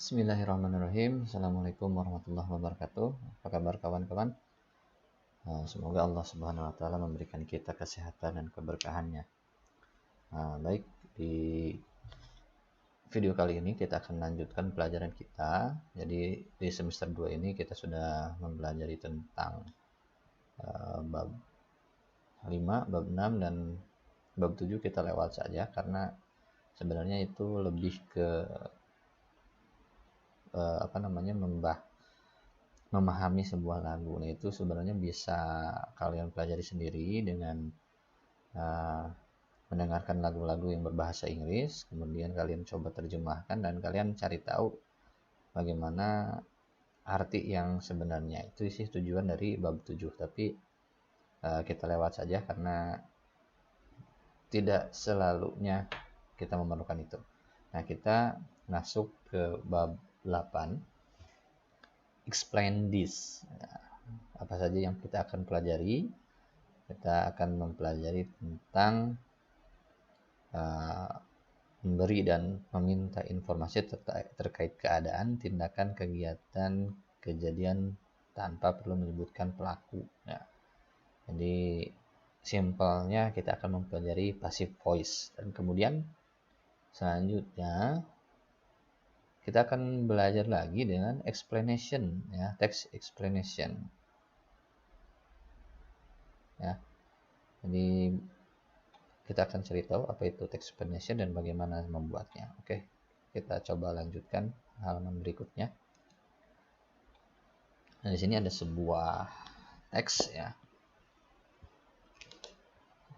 Bismillahirrahmanirrahim. Assalamualaikum warahmatullahi wabarakatuh. Apa kabar kawan-kawan? Semoga Allah Subhanahu wa Ta'ala memberikan kita kesehatan dan keberkahannya. Baik, di video kali ini kita akan lanjutkan pelajaran kita. Jadi di semester 2 ini kita sudah mempelajari tentang bab 5, bab 6 dan bab 7 kita lewat saja karena sebenarnya itu lebih ke memahami sebuah lagu. Nah, itu sebenarnya bisa kalian pelajari sendiri dengan mendengarkan lagu-lagu yang berbahasa Inggris, kemudian kalian coba terjemahkan dan kalian cari tahu bagaimana arti yang sebenarnya. Itu sih tujuan dari bab 7, tapi kita lewat saja karena tidak selalunya kita memerlukan itu. Nah, kita masuk ke bab 8. Explain this. Apa saja yang kita akan pelajari? Kita akan mempelajari tentang memberi dan meminta informasi terkait keadaan, tindakan, kegiatan, kejadian tanpa perlu menyebutkan pelaku. Nah, jadi simpelnya kita akan mempelajari passive voice dan kemudian selanjutnya kita akan belajar lagi dengan explanation, ya, text explanation. Ya, jadi kita akan cari tahu apa itu text explanation dan bagaimana membuatnya. Oke, kita coba lanjutkan halaman berikutnya. Nah, di sini ada sebuah teks, ya.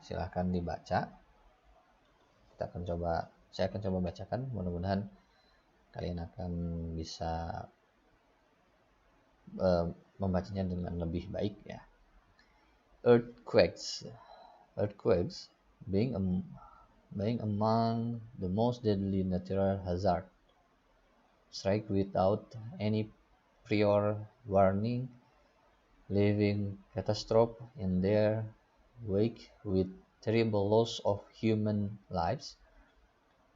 Silahkan dibaca. Saya akan coba bacakan. Mudah-mudahan kalian akan bisa membacanya dengan lebih baik, ya. Earthquakes being among the most deadly natural hazard, strike without any prior warning, leaving catastrophe in their wake with terrible loss of human lives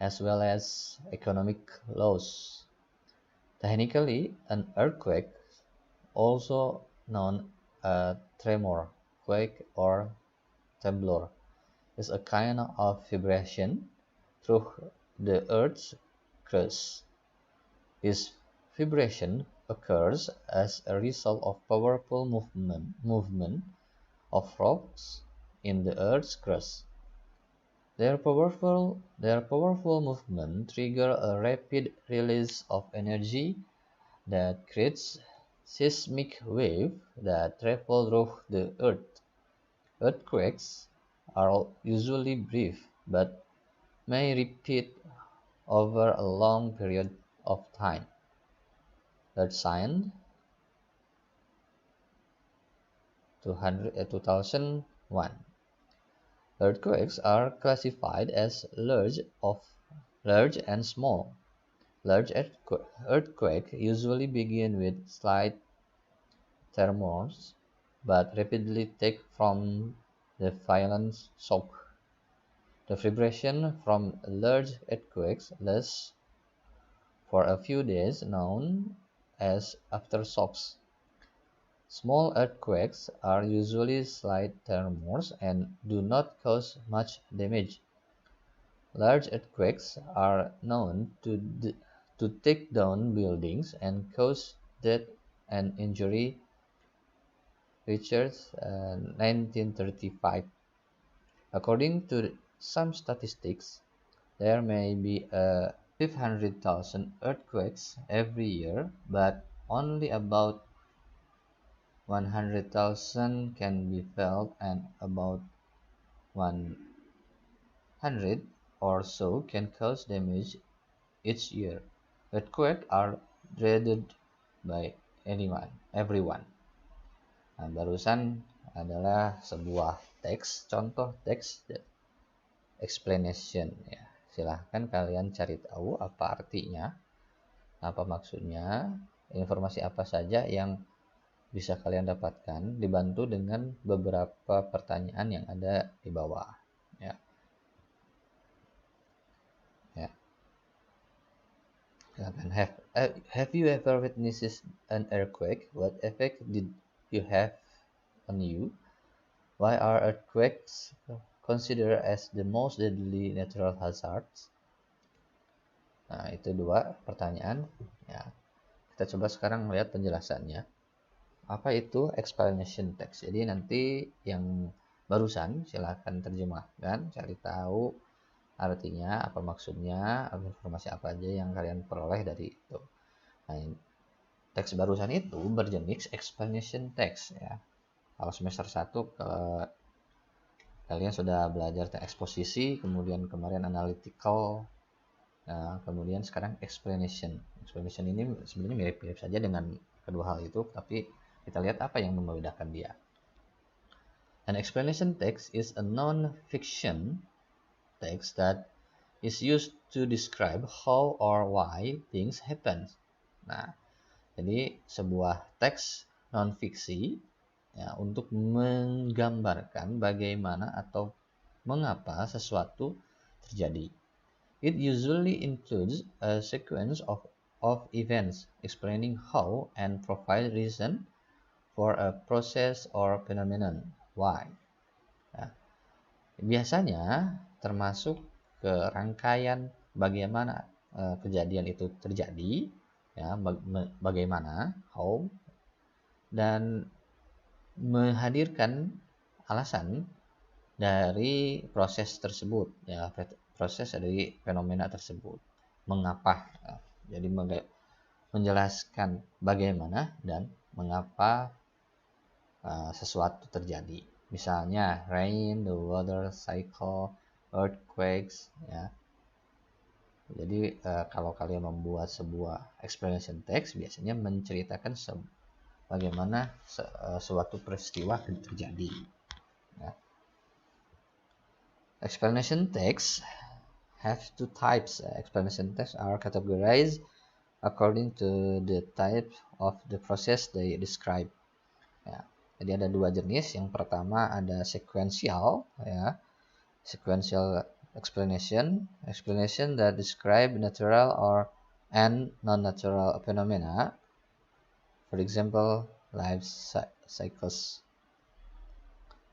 as well as economic loss. Technically, an earthquake, also known as tremor, quake, or tremblor, is a kind of vibration through the Earth's crust. This vibration occurs as a result of powerful movement of rocks in the Earth's crust. Their powerful movement trigger a rapid release of energy that creates seismic waves that travel through the Earth. Earthquakes are usually brief, but may repeat over a long period of time. Earth Science 2001. Earthquakes are classified as large and small. Large earthquakes usually begin with slight tremors, but rapidly take from the violent shock. The vibration from large earthquakes lasts for a few days, known as aftershocks. Small earthquakes are usually slight tremors and do not cause much damage. Large earthquakes are known to take down buildings and cause death and injury. Richards, 1935. According to some statistics, there may be 500,000 earthquakes every year, but only about 100,000 can be felt and about 100 or so can cause damage each year. Earthquakes are dreaded by everyone. Nah, barusan adalah sebuah contoh teks explanation, ya. Silahkan kalian cari tahu apa artinya, apa maksudnya, informasi apa saja yang bisa kalian dapatkan, dibantu dengan beberapa pertanyaan yang ada di bawah, ya. Misalkan, have you ever witnessed an earthquake? What effect did you have on you? Why are earthquakes considered as the most deadly natural hazards? Nah, itu dua pertanyaan. Ya, kita coba sekarang melihat penjelasannya. Apa itu explanation text? Jadi nanti yang barusan silahkan terjemahkan, cari tahu artinya, apa maksudnya, informasi apa aja yang kalian peroleh dari itu. Nah, teks barusan itu berjenis explanation text ya. Kalau semester 1 kalian sudah belajar eksposisi, kemudian kemarin analytical, nah, kemudian sekarang explanation. Explanation ini sebenarnya mirip-mirip saja dengan kedua hal itu, tapi kita lihat apa yang membedakan dia. An explanation text is a non-fiction text that is used to describe how or why things happen. Nah, jadi sebuah teks non-fiksi ya, untuk menggambarkan bagaimana atau mengapa sesuatu terjadi. It usually includes a sequence of events explaining how and provide reason for a process or phenomenon. Why? Nah, biasanya termasuk ke rangkaian bagaimana kejadian itu terjadi, ya, bagaimana, how, dan menghadirkan alasan dari proses tersebut, ya, proses dari fenomena tersebut, mengapa, ya. Jadi menjelaskan bagaimana dan mengapa sesuatu terjadi. Misalnya rain, the weather cycle, earthquakes, ya. Jadi kalau kalian membuat sebuah explanation text, biasanya menceritakan bagaimana suatu peristiwa terjadi. Ya. Explanation text have two types. Explanation text are categorized according to the type of the process they describe. Ya. Jadi ada dua jenis. Yang pertama ada sequential, ya, sequential explanation that describe natural and non-natural phenomena. For example, life cycles.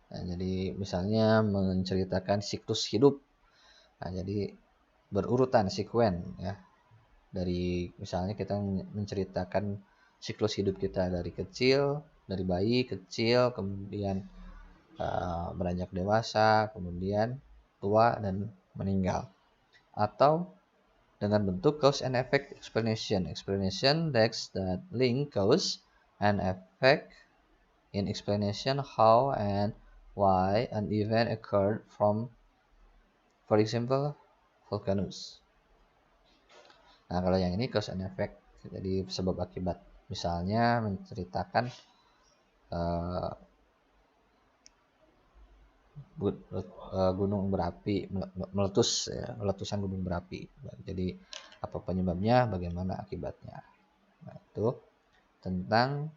Nah, jadi misalnya menceritakan siklus hidup. Nah, jadi berurutan sekuen ya. Dari misalnya kita menceritakan siklus hidup kita dari kecil, dari bayi kecil, kemudian beranjak dewasa, kemudian tua dan meninggal. Atau dengan bentuk cause and effect explanation text that link cause and effect in explanation how and why an event occurred from, for example, volcanoes. Nah, kalau yang ini cause and effect, jadi sebab akibat. Misalnya menceritakan gunung berapi meletus, ya, meletusan gunung berapi. Jadi apa penyebabnya, bagaimana akibatnya. Nah, itu tentang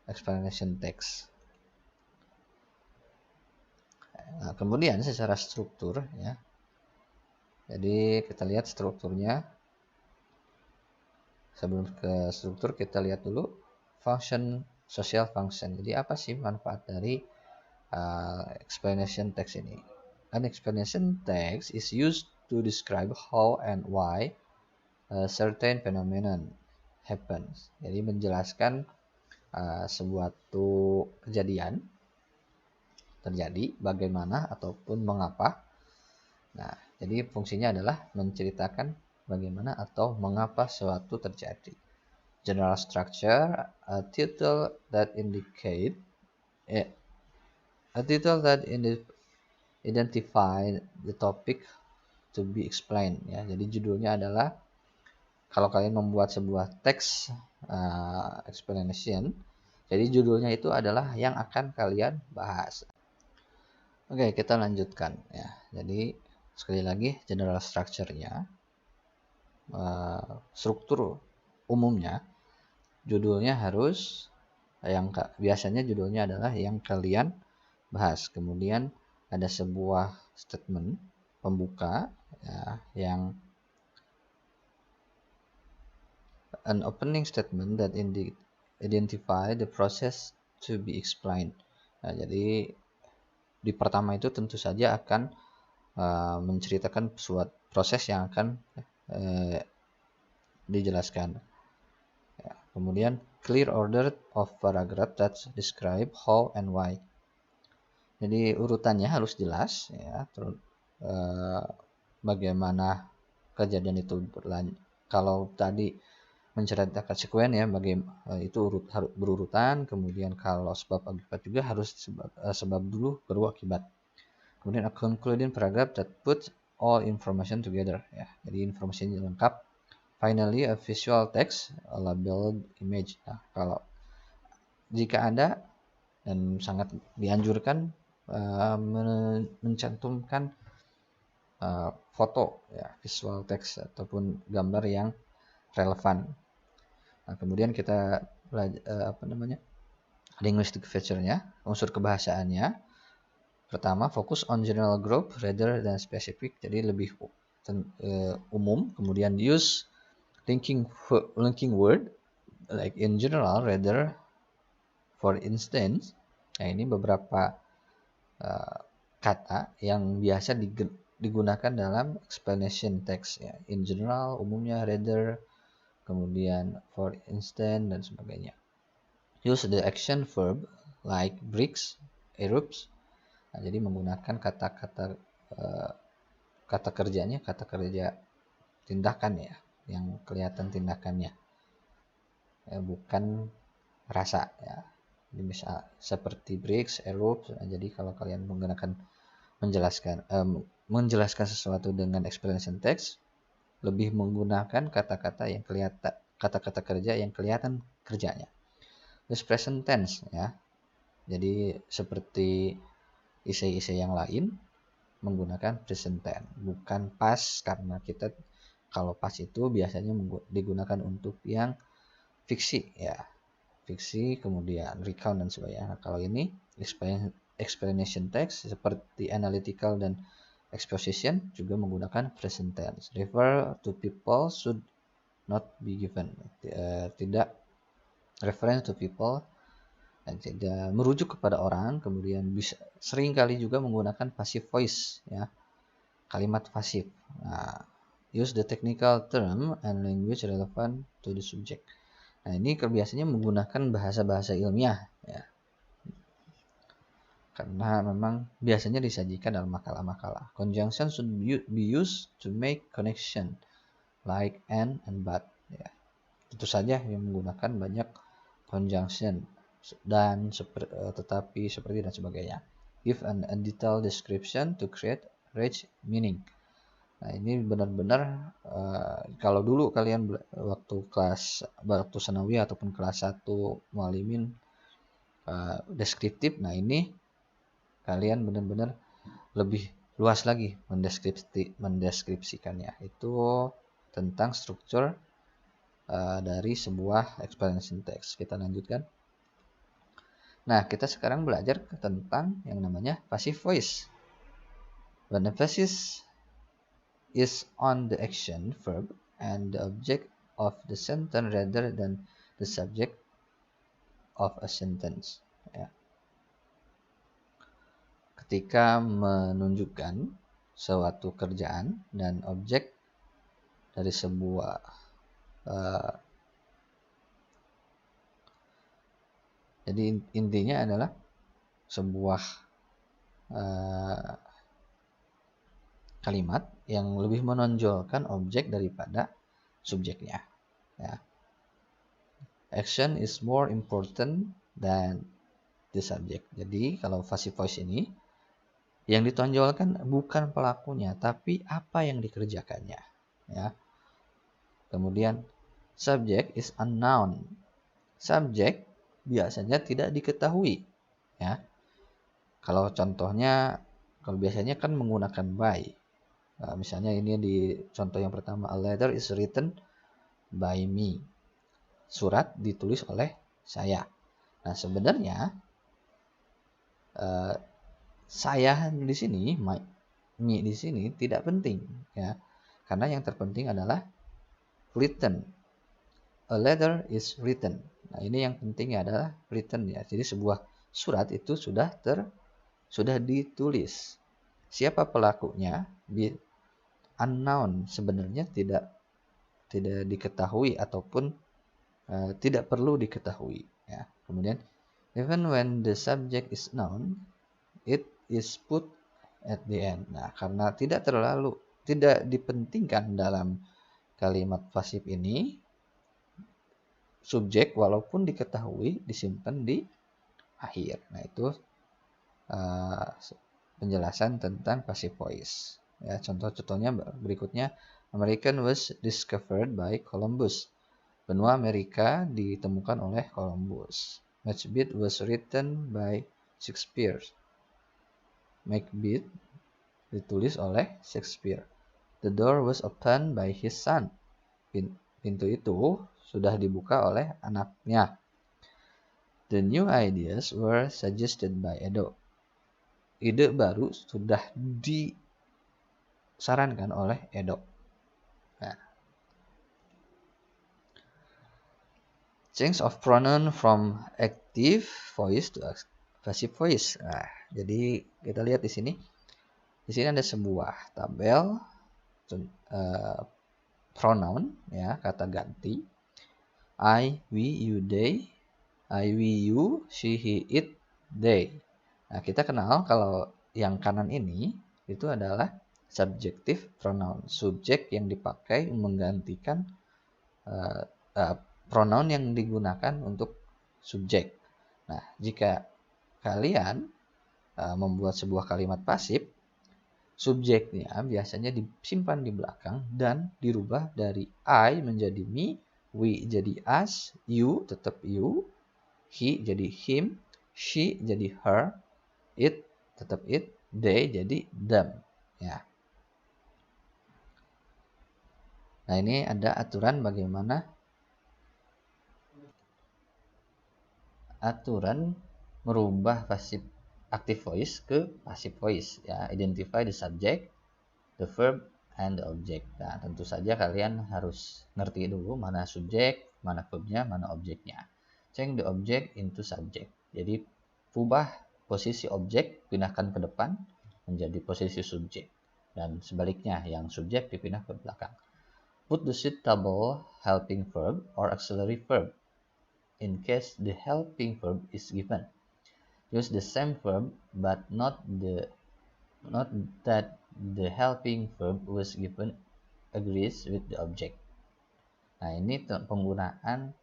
explanation text. Nah, kemudian secara struktur ya. Jadi kita lihat strukturnya. Sebelum ke struktur kita lihat dulu function, social function. Jadi apa sih manfaat dari explanation text ini? An explanation text is used to describe how and why a certain phenomenon happens. Jadi menjelaskan suatu kejadian terjadi, bagaimana ataupun mengapa. Nah, jadi fungsinya adalah menceritakan bagaimana atau mengapa suatu terjadi. General structure, a title that identify the topic to be explained. Ya, jadi judulnya adalah, kalau kalian membuat sebuah teks explanation, jadi judulnya itu adalah yang akan kalian bahas. Oke, kita lanjutkan ya. Jadi sekali lagi general structure-nya, struktur umumnya, judulnya harus biasanya judulnya adalah yang kalian bahas. Kemudian ada sebuah statement pembuka ya, yang an opening statement that identify the process to be explained. Nah, jadi di pertama itu tentu saja akan menceritakan suatu proses yang akan dijelaskan. Ya, kemudian clear order of paragraph that describe how and why. Jadi urutannya harus jelas, ya. Terus bagaimana kejadian itu kalau tadi menceritakan sekuen, ya, itu harus berurutan. Kemudian kalau sebab akibat juga harus sebab dulu baru akibat. Kemudian a concluding paragraph that puts all information together, ya. Jadi informasinya lengkap. Finally a visual text, a labeled image. Nah, kalau jika ada dan sangat dianjurkan mencantumkan foto, ya, visual text ataupun gambar yang relevan. Nah, kemudian kita linguistic feature-nya, unsur kebahasaannya. Pertama, fokus on general group rather than specific, jadi lebih umum. Kemudian use linking word like in general rather for instance. Nah, ini beberapa kata yang biasa digunakan dalam explanation text, ya. In general, umumnya, rather, kemudian for instance, dan sebagainya. Use the action verb like breaks, erupts. Nah, jadi menggunakan kata-kata kata kerjanya, kata kerja tindakan, ya, yang kelihatan tindakannya, ya, bukan rasa, ya. Jadi misal seperti breaks, erupts. Nah, jadi kalau kalian menggunakan menjelaskan sesuatu dengan explanation text, lebih menggunakan kata-kata kerja yang kelihatan kerjanya. Terus present tense, ya. Jadi seperti isi-isi yang lain menggunakan present tense, bukan past, karena kita kalau past itu biasanya digunakan untuk yang fiksi, ya. Fiksi, kemudian recount dan sebagainya. Nah, kalau ini explanation text seperti analytical dan exposition juga menggunakan present tense. Refer to people should not be given. Tidak reference to people, tidak merujuk kepada orang. Kemudian bisa sering kali juga menggunakan passive voice, ya, kalimat pasif. Nah, use the technical term and language relevant to the subject. Nah, ini biasanya menggunakan bahasa-bahasa ilmiah, ya, karena memang biasanya disajikan dalam makalah-makalah. Conjunction should be used to make connection like and but, ya. Tentu saja yang menggunakan banyak conjunction dan tetapi, seperti, dan sebagainya. Give a detailed description to create rich meaning. Nah, ini benar-benar kalau dulu kalian waktu sanawiyah ataupun kelas 1 muallimin deskriptif. Nah, ini kalian benar-benar lebih luas lagi mendeskripsikannya. Itu tentang struktur dari sebuah explanation text. Kita lanjutkan. Nah, kita sekarang belajar tentang yang namanya passive voice. When emphasis is on the action verb and the object of the sentence rather than the subject of a sentence, ya. Ketika menunjukkan suatu kerjaan dan objek dari sebuah jadi intinya adalah sebuah kalimat yang lebih menonjolkan objek daripada subjeknya, ya. Action is more important than the subject. Jadi kalau passive voice ini yang ditonjolkan bukan pelakunya, tapi apa yang dikerjakannya, ya. Kemudian subject is unknown. Subjek biasanya tidak diketahui, ya. Kalau biasanya kan menggunakan by. Nah, misalnya ini di contoh yang pertama, a letter is written by me. Surat ditulis oleh saya. Nah, sebenarnya saya di sini, me di sini tidak penting, ya. Karena yang terpenting adalah written. a letter is written. Nah, ini yang pentingnya adalah written ya. Jadi sebuah surat itu sudah ditulis. Siapa pelakunya? Unknown, sebenarnya tidak diketahui ataupun tidak perlu diketahui ya. Kemudian even when the subject is known, it is put at the end. Nah, karena tidak dipentingkan dalam kalimat pasif ini, subjek walaupun diketahui disimpan di akhir. Nah, itu penjelasan tentang passive voice. Ya, contoh-contohnya berikutnya, American was discovered by Columbus. Benua Amerika ditemukan oleh Columbus. Macbeth was written by Shakespeare. Macbeth ditulis oleh Shakespeare. The door was opened by his son. Pintu itu sudah dibuka oleh anaknya. The new ideas were suggested by Edo. Ide baru sudah disarankan oleh Edo. Nah, change of pronoun from active voice to passive voice. Nah, jadi kita lihat di sini. Di sini ada sebuah tabel pronoun ya, kata ganti. I, we, you, they. I, we, you, she, he, it, they. Nah, kita kenal kalau yang kanan ini itu adalah subjective pronoun, subjek yang dipakai menggantikan pronoun yang digunakan untuk subjek. Nah, jika kalian membuat sebuah kalimat pasif, subjeknya biasanya disimpan di belakang dan dirubah dari I menjadi me, we jadi us, you tetap you, he jadi him, she jadi her, it tetap it, they jadi them. Ya. Nah, ini ada aturan bagaimana merubah active voice ke passive voice ya. Identify the subject, the verb, and the object. Nah, tentu saja kalian harus ngerti dulu mana subjek, mana verbnya, mana objeknya. Change the object into subject. Jadi ubah posisi objek, pindahkan ke depan menjadi posisi subjek. Dan sebaliknya, yang subjek dipindah ke belakang. Put the suitable helping verb or auxiliary verb in case the helping verb is given. Use the same verb but not that the helping verb was given agrees with the object. Nah, ini penggunaan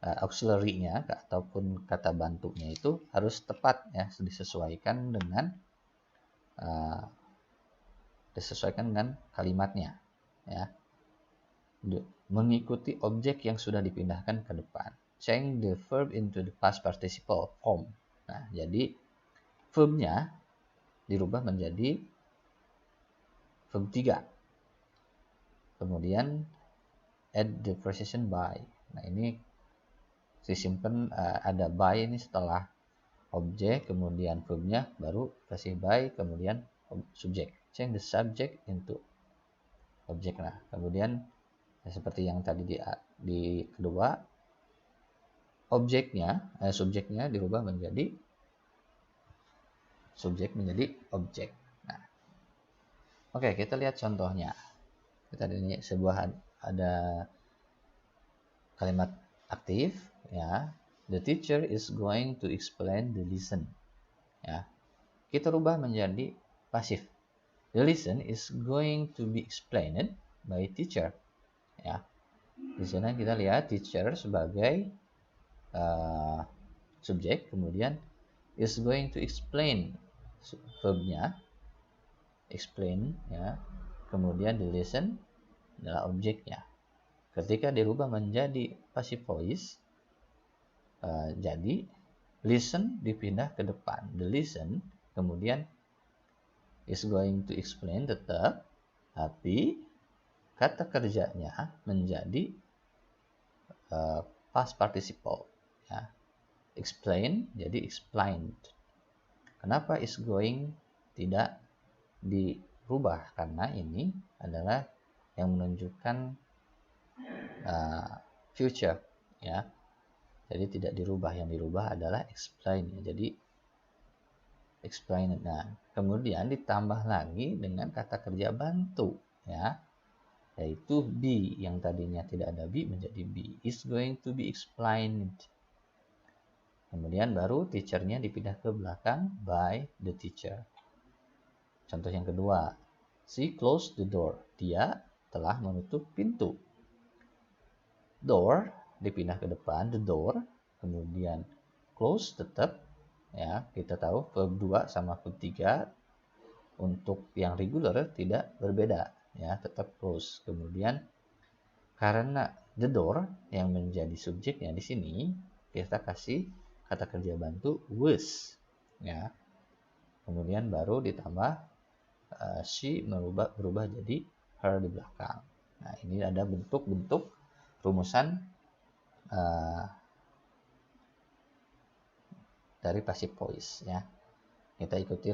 auxiliary-nya ataupun kata bantunya itu harus tepat ya, disesuaikan dengan kalimatnya ya. Mengikuti objek yang sudah dipindahkan ke depan. Change the verb into the past participle form. Nah, jadi verbnya dirubah menjadi verb 3. Kemudian add the preposition by. Nah, ini disimpan ada by ini setelah objek, kemudian verbnya, baru kasih by, kemudian subjek. Change the subject into objek. Nah, kemudian seperti yang tadi di kedua, subjeknya dirubah menjadi subjek menjadi objek. Nah, oke, kita lihat contohnya. Kita ini ada kalimat aktif ya. The teacher is going to explain the lesson. Ya. Kita rubah menjadi pasif. The lesson is going to be explained by teacher. Ya. Di sana kita lihat teacher sebagai subjek, kemudian is going to explain verbnya explain ya. Kemudian the lesson adalah objeknya. Ketika dirubah menjadi passive voice, jadi listen dipindah ke depan. The listen kemudian is going to explain tetap, tapi kata kerjanya menjadi past participle ya. Explain jadi explained. Kenapa is going tidak dirubah? Karena ini adalah yang menunjukkan future, ya. Jadi tidak dirubah, yang dirubah adalah explain, ya. Jadi explain. Nah, kemudian ditambah lagi dengan kata kerja bantu, ya, yaitu be, yang tadinya tidak ada be menjadi be, is going to be explained. Kemudian baru teacher-nya dipindah ke belakang by the teacher. Contoh yang kedua, she closed the door. Dia telah menutup pintu. Door dipindah ke depan, the door. Kemudian close tetap, ya, kita tahu verb 2 sama verb 3 untuk yang regular tidak berbeda, ya, tetap close. Kemudian karena the door yang menjadi subjeknya di sini, kita kasih kata kerja bantu was, ya. Kemudian baru ditambah she berubah jadi her di belakang. Nah, ini ada bentuk-bentuk rumusan dari passive voice, ya. Kita ikuti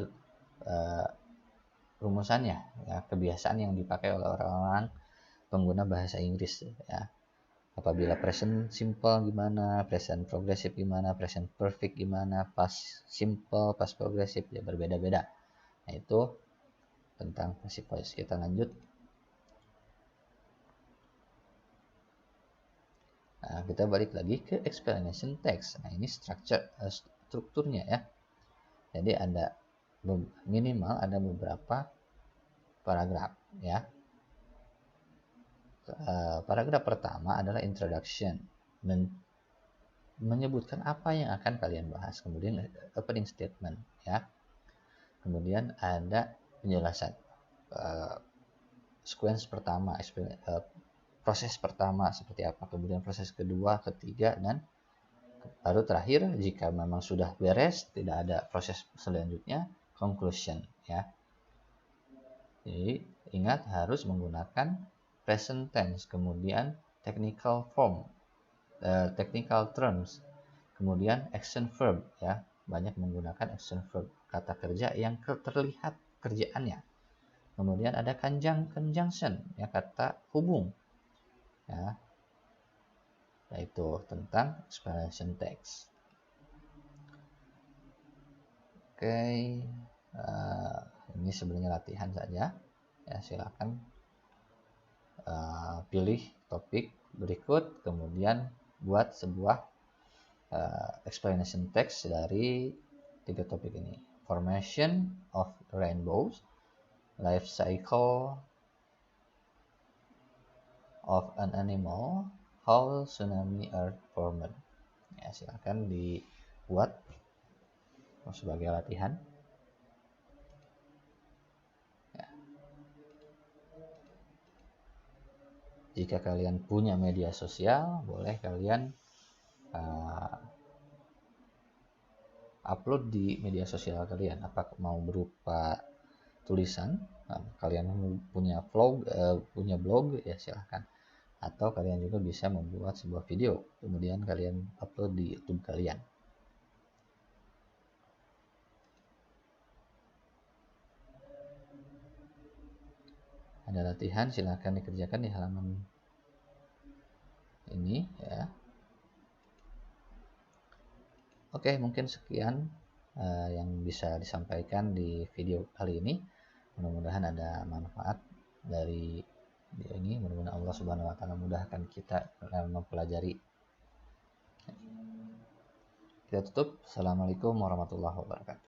rumusannya, ya, kebiasaan yang dipakai oleh orang-orang pengguna bahasa Inggris, ya. Apabila present simple gimana, present progressive gimana, present perfect gimana, past simple, past progressive, ya berbeda-beda. Nah, itu tentang passive voice. Kita lanjut. Nah, kita balik lagi ke explanation text. Nah, ini strukturnya, ya. Jadi ada minimal ada beberapa paragraf, ya. Paragraf pertama adalah introduction, menyebutkan apa yang akan kalian bahas. Kemudian opening statement, ya. Kemudian ada penjelasan sequence pertama, proses pertama seperti apa, kemudian proses kedua, ketiga, dan baru terakhir jika memang sudah beres, tidak ada proses selanjutnya, conclusion, ya. Jadi ingat harus menggunakan present tense, kemudian technical form, technical terms, kemudian action verb, ya, banyak menggunakan action verb, kata kerja yang terlihat kerjaannya. Kemudian ada conjunction, ya, kata hubung, ya, yaitu tentang explanation text. Oke, ini sebenarnya latihan saja, ya. Silakan pilih topik berikut, kemudian buat sebuah explanation text dari 3 topik ini. Formation of rainbows, life cycle of an animal, how tsunami earth formed. Ya, silakan dibuat sebagai latihan. Jika kalian punya media sosial, boleh kalian upload di media sosial kalian. Apakah mau berupa tulisan, kalian punya blog, ya silahkan. Atau kalian juga bisa membuat sebuah video, kemudian kalian upload di YouTube kalian. Ada latihan, silahkan dikerjakan di halaman ini, ya. Oke, mungkin sekian yang bisa disampaikan di video kali ini. Mudah-mudahan ada manfaat dari video ini. Mudah-mudahan Allah Subhanahu wa taala mudahkan kita dalam mempelajari. Kita tutup. Assalamualaikum warahmatullahi wabarakatuh.